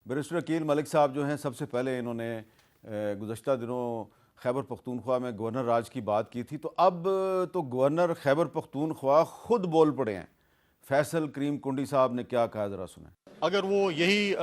Barrister Aqeel ملک صاحب جو ہیں سب سے پہلے انہوں نے گزشتہ دنوں خیبر پختونخوا میں گورنر راج کی بات کی تھی، تو اب تو گورنر خیبر پختونخوا خود بول پڑے ہیں۔ فیصل کریم کنڈی صاحب نے کیا کہا، ذرا سنیں۔ اگر وہ یہی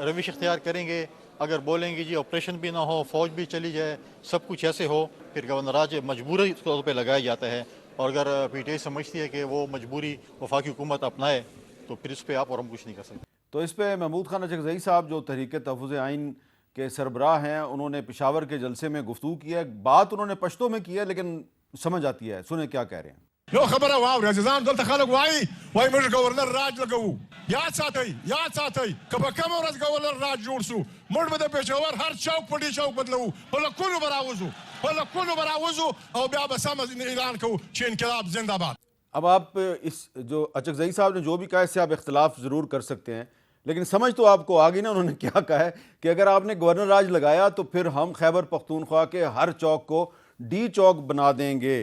روش اختیار کریں گے، اگر بولیں گے جی آپریشن بھی نہ ہو، فوج بھی چلی جائے، سب کچھ ایسے ہو، پھر گورنر راج مجبوری طور پہ لگایا جاتا ہے، اور اگر پی ٹی آئی سمجھتی ہے کہ وہ مجبوری وفاقی حکومت اپنائے تو پھر اس پہ آپ اور ہم کچھ نہیں کر سکتے۔ تو اس پہ محمود خان اچکزئی صاحب جو تحریک تحفظ آئین کے سربراہ ہیں، انہوں نے پشاور کے جلسے میں گفتگو کی ہے، بات انہوں نے پشتو میں کی ہے لیکن سمجھ آتی ہے، سنیں کیا کہہ رہے ہیں۔ یو خبر واو رزان دلته خلک وای موږ گورنر راج لګو، یاد ساتئ کبه کم ورځ گورنر راج جوړ سو موږ به د پېښور هر چوک پټي چوک بدلو، په لکونو براوزو او بیا به سم اعلان کوو چې انقلاب زنده باد۔ اب آپ اس جو اچکزئی صاحب نے جو بھی کہا، اس سے آپ اختلاف ضرور کر سکتے ہیں، لیکن سمجھ تو آپ کو آ گئی نا انہوں نے کیا کہا ہے کہ اگر آپ نے گورنر راج لگایا تو پھر ہم خیبر پختونخوا کے ہر چوک کو ڈی چوک بنا دیں گے۔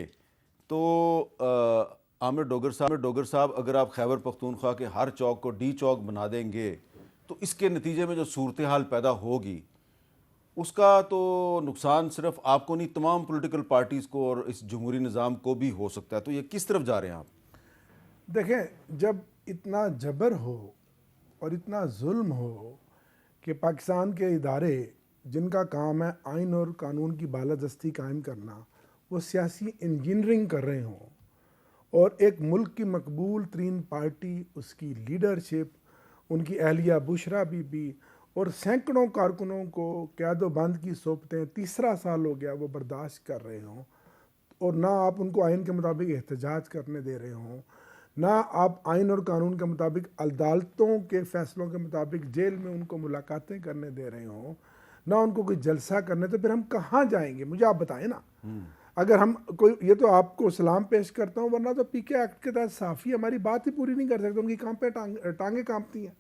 تو عامر ڈوگر صاحب اگر آپ خیبر پختونخوا کے ہر چوک کو ڈی چوک بنا دیں گے تو اس کے نتیجے میں جو صورتحال پیدا ہوگی اس کا تو نقصان صرف آپ کو نہیں، تمام پولیٹیکل پارٹیز کو اور اس جمہوری نظام کو بھی ہو سکتا ہے۔ تو یہ کس طرف جا رہے ہیں آپ؟ دیکھیں، جب اتنا جبر ہو اور اتنا ظلم ہو کہ پاکستان کے ادارے جن کا کام ہے آئین اور قانون کی بالادستی قائم کرنا، وہ سیاسی انجینئرنگ کر رہے ہوں، اور ایک ملک کی مقبول ترین پارٹی، اس کی لیڈرشپ، ان کی اہلیہ بشرا بی بی اور سینکڑوں کارکنوں کو قید و بند کی صحبتیں تیسرا سال ہو گیا وہ برداشت کر رہے ہوں، اور نہ آپ ان کو آئین کے مطابق احتجاج کرنے دے رہے ہوں، نہ آپ آئین اور قانون کے مطابق عدالتوں کے فیصلوں کے مطابق جیل میں ان کو ملاقاتیں کرنے دے رہے ہوں، نہ ان کو کوئی جلسہ کرنے، تو پھر ہم کہاں جائیں گے؟ مجھے آپ بتائیں نا۔ اگر ہم کوئی، یہ تو آپ کو سلام پیش کرتا ہوں، ورنہ تو پی کے ایکٹ کے تحت صحافی ہماری بات ہی پوری نہیں کر سکتے، ان کی کام پہ ٹانگیں کانپتی ہیں۔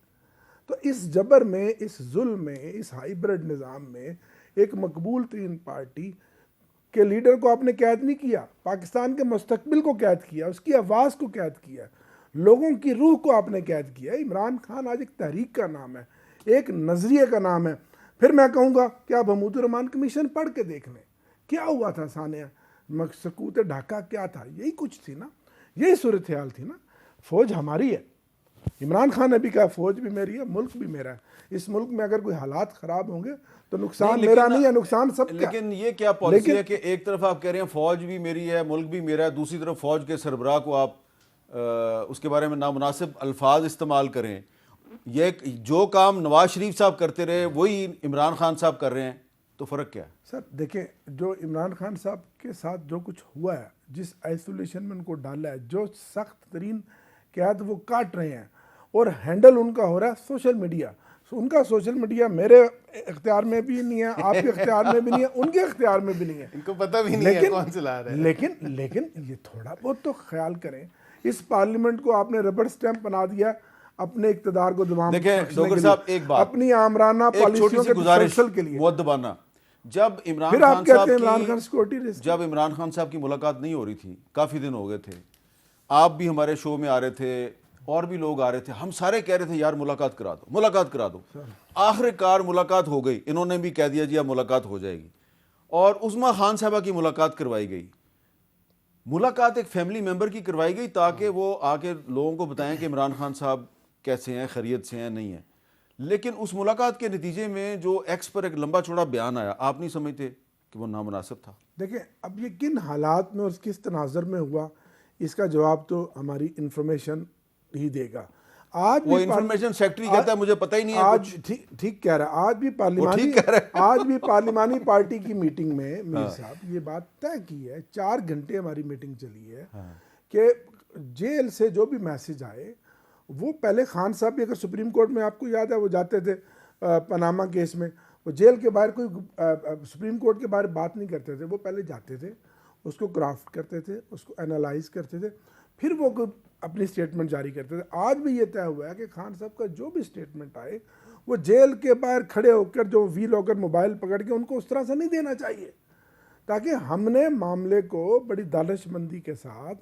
تو اس جبر میں، اس ظلم میں، اس ہائیبرڈ نظام میں ایک مقبول ترین پارٹی کے لیڈر کو آپ نے قید نہیں کیا، پاکستان کے مستقبل کو قید کیا، اس کی آواز کو قید کیا، لوگوں کی روح کو آپ نے قید کیا۔ عمران خان آج ایک تحریک کا نام ہے، ایک نظریے کا نام ہے۔ پھر میں کہوں گا کہ آپ حمود الرحمان کمیشن پڑھ کے دیکھ لیں، کیا ہوا تھا ثانیہ، سقوط ڈھاکہ کیا تھا، یہی کچھ تھی نا، یہی صورتحال تھی نا۔ فوج ہماری ہے، عمران خان نے بھی کہا فوج بھی میری ہے، ملک بھی میرا ہے۔ اس ملک میں اگر کوئی حالات خراب ہوں گے تو نقصان میرا نہیں ہے، نقصان سب کا۔ لیکن یہ کیا پالیسی ہے کہ ایک طرف آپ کہہ رہے ہیں فوج بھی میری ہے، ملک بھی میرا ہے، دوسری طرف فوج کے سربراہ کو آپ اس کے بارے میں نامناسب الفاظ استعمال کریں۔ یہ جو کام نواز شریف صاحب کرتے رہے وہی عمران خان صاحب کر رہے ہیں، تو فرق کیا ہے؟ سر دیکھیں، جو عمران خان صاحب کے ساتھ جو کچھ ہوا ہے، جس آئسولیشن میں ان کو ڈالا ہے، جو سخت ترین قید وہ کاٹ رہے ہیں، اور ہینڈل ان کا ہو رہا ہے سوشل میڈیا۔ ان کا سوشل میڈیا میرے اختیار میں بھی نہیں ہے، آپ کے اختیار میں بھی نہیں ہے، ان کے اختیار میں بھی نہیں ہے، ان کو پتہ بھی نہیں ہے کون چلا رہا ہے۔ لیکن یہ تھوڑا بہت تو خیال کریں، اس پارلیمنٹ کو آپ نے ربڑ سٹیمپ بنا دیا اپنے اقتدار کو دوام دیکھیں بخشنے ڈوگر کے صاحب، لیے، ایک بات، اپنی آمرانہ ایک چھوٹی پالیسیوں سی کے گزارش تسلسل کے لیے۔ مؤدبانہ، جب پھر آپ کہتے ہیں عمران خان سیکورٹی رسک، جب عمران خان صاحب کی ملاقات نہیں ہو رہی تھی، کافی دن ہو گئے تھے، آپ بھی ہمارے شو میں آ رہے تھے اور بھی لوگ آ رہے تھے، ہم سارے کہہ رہے تھے یار ملاقات کرا دو۔ آخر کار ملاقات ہو گئی، انہوں نے بھی کہہ دیا جی اب ملاقات ہو جائے گی، اور عظمیٰ خان صاحبہ کی ملاقات کروائی گئی۔ ملاقات ایک فیملی ممبر کی کروائی گئی تاکہ وہ آ کے لوگوں کو بتائیں کہ عمران خان صاحب کیسے ہیں، خیریت سے ہیں، نہیں ہیں۔ لیکن اس ملاقات کے نتیجے میں جو ایکس پر ایک لمبا چوڑا بیان آیا، آپ نہیں سمجھتے کہ وہ نامناسب تھا؟ دیکھیں اب یہ کن حالات میں اور کس تناظر میں ہوا، اس کا جواب تو ہماری انفارمیشن ہی دے گا۔ آج وہ انفارمیشن سیکٹری کہتا ہے مجھے پتہ ہی نہیں ہے آج ٹھیک کہہ رہا ہے، آج بھی پارلیمانی پارٹی کی میٹنگ میں میر صاحب یہ بات طے کی ہے، 4 گھنٹے ہماری میٹنگ چلی ہے کہ جیل سے جو بھی میسج آئے وہ پہلے خان صاحب بھی، اگر سپریم کورٹ میں آپ کو یاد ہے وہ جاتے تھے پاناما کیس میں، وہ جیل کے باہر کوئی سپریم کورٹ کے باہر بات نہیں کرتے تھے، وہ پہلے جاتے تھے، اس کو کرافٹ کرتے تھے، اس کو انالائز کرتے تھے، پھر وہ اپنی سٹیٹمنٹ جاری کرتے تھے۔ آج بھی یہ طے ہوا ہے کہ خان صاحب کا جو بھی سٹیٹمنٹ آئے وہ جیل کے باہر کھڑے ہو کر جو ویل ہو کر موبائل پکڑ کے ان کو اس طرح سے نہیں دینا چاہیے، تاکہ ہم نے معاملے کو بڑی دانش مندی کے ساتھ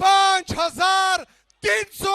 5,300